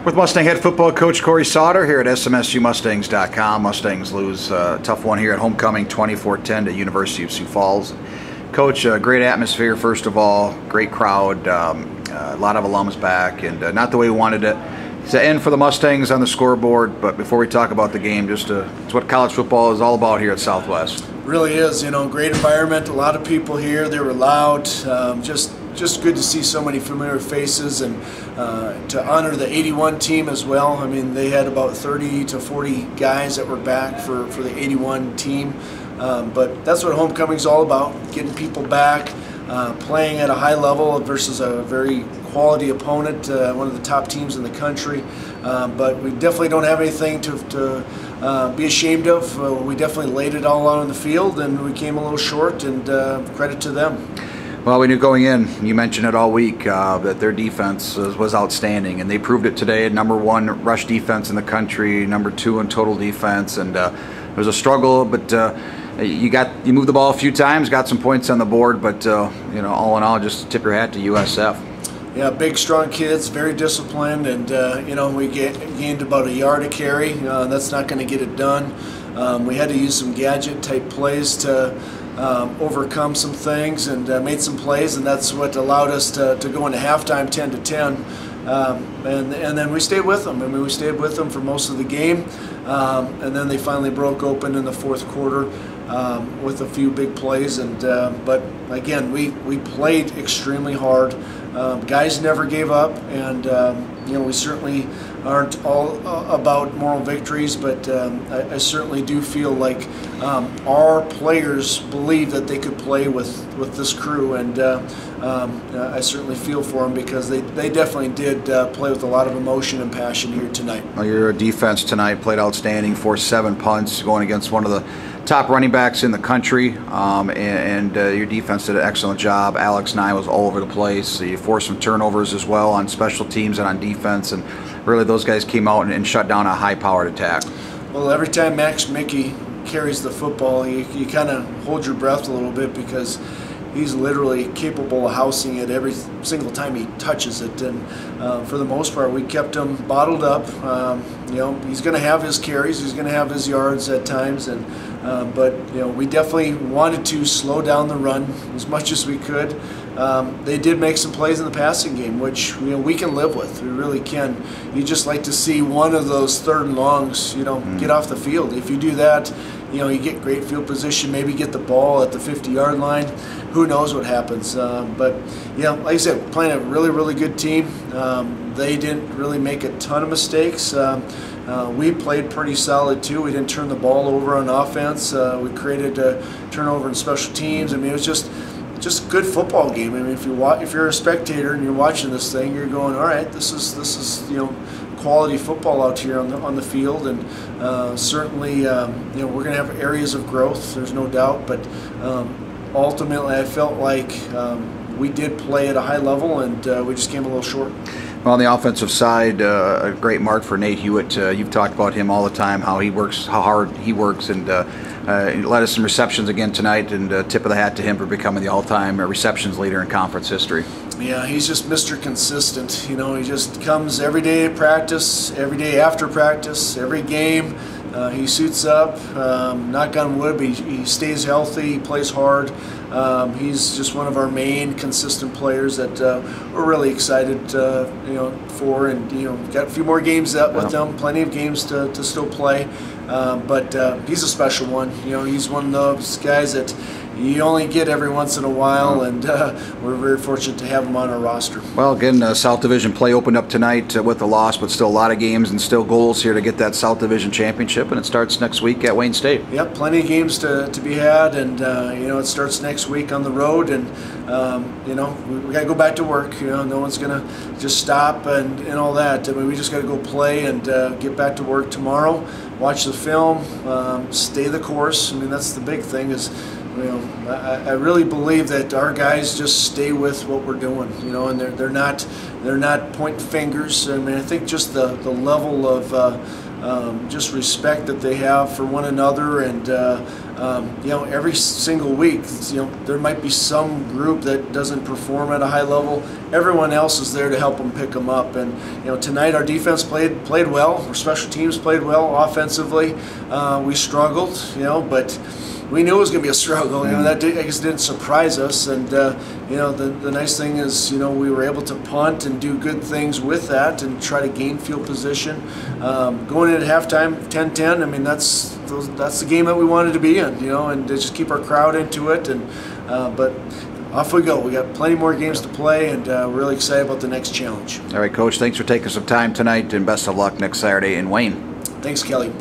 With Mustang head football coach Cory Sauter here at SMSUMustangs.com. Mustangs lose a tough one here at homecoming 24-10 to University of Sioux Falls. Coach, great atmosphere first of all, great crowd, a lot of alums back, and not the way we wanted it to end for the Mustangs on the scoreboard. But before we talk about the game, it's what college football is all about here at Southwest. Really is, great environment, a lot of people here. They were loud, just good to see so many familiar faces, and to honor the 81 team as well. I mean, they had about 30 to 40 guys that were back for the 81 team. But that's what homecoming is all about, getting people back, playing at a high level versus a very quality opponent, one of the top teams in the country. But we definitely don't have anything to be ashamed of. We definitely laid it all out on the field, and we came a little short, and credit to them. Well, we knew going in, you mentioned it all week, that their defense was outstanding, and they proved it today. #1 rush defense in the country, #2 in total defense, and it was a struggle, but you moved the ball a few times, got some points on the board, but all in all, just tip your hat to USF. Yeah, big, strong kids, very disciplined, and we gained about a yard a carry. That's not going to get it done. We had to use some gadget-type plays to overcome some things, and made some plays, and that's what allowed us to go into halftime 10-10. And then we stayed with them. I mean, we stayed with them for most of the game, and then they finally broke open in the fourth quarter with a few big plays. And but again, we played extremely hard. Guys never gave up, and we certainly aren't all about moral victories, but I certainly do feel like our players believe that they could play with this crew, and I certainly feel for them because they definitely did play with a lot of emotion and passion here tonight. Well, your defense tonight played outstanding, forced 7 punts going against one of the top running backs in the country, and your defense did an excellent job. Alex Nye was all over the place. You forced some turnovers as well on special teams and on defense, and really those guys came out and shut down a high-powered attack. Well, every time Max Mickey carries the football, you kind of hold your breath a little bit because he's literally capable of housing it every single time he touches it, and for the most part, we kept him bottled up. He's going to have his carries, he's going to have his yards at times, and but we definitely wanted to slow down the run as much as we could. They did make some plays in the passing game, which we can live with. We really can. You just like to see one of those 3rd and longs, get off the field. If you do that, you get great field position, maybe get the ball at the 50-yard line. Who knows what happens? But like I said, playing a really, really good team. They didn't really make a ton of mistakes. We played pretty solid too. We didn't turn the ball over on offense. We created a turnover in special teams. I mean, it was just a good football game. I mean, if you're a spectator and you're watching this thing, you're going, all right, this is quality football out here on the field, and certainly we're going to have areas of growth. There's no doubt, but ultimately, I felt like we did play at a high level, and we just came a little short. Well, on the offensive side, a great mark for Nate Hewitt. You've talked about him all the time, how hard he works, and he led us some receptions again tonight, and tip of the hat to him for becoming the all-time receptions leader in conference history. Yeah, he's just Mr. Consistent. He just comes every day at practice, every day after practice, every game. He suits up, knock on wood, but he stays healthy, he plays hard. He's just one of our main consistent players that we're really excited for, and got a few more games with them, plenty of games to still play. But he's a special one. He's one of those guys that you only get every once in a while, and we're very fortunate to have him on our roster. Well, again, South Division play opened up tonight with a loss, but still a lot of games and still goals here to get that South Division championship, and it starts next week at Wayne State. Yep, plenty of games to be had, and it starts next week on the road, and we got to go back to work. No one's going to just stop and all that. I mean, we just got to go play and get back to work tomorrow, watch the film, stay the course. I mean, that's the big thing is, I really believe that our guys just stay with what we're doing, and they're not pointing fingers. I mean, I think just the level of just respect that they have for one another, and every single week, there might be some group that doesn't perform at a high level. Everyone else is there to help them pick them up. And tonight our defense played well. Our special teams played well. Offensively, we struggled. But we knew it was going to be a struggle. That I guess didn't surprise us. And the nice thing is, we were able to punt and do good things with that and try to gain field position. Going in at halftime, 10-10. I mean, that's the game that we wanted to be in. And to just keep our crowd into it. And but off we go. We got plenty more games to play, and we're really excited about the next challenge. All right, Coach. Thanks for taking some time tonight, and best of luck next Saturday in Wayne. Thanks, Kelly.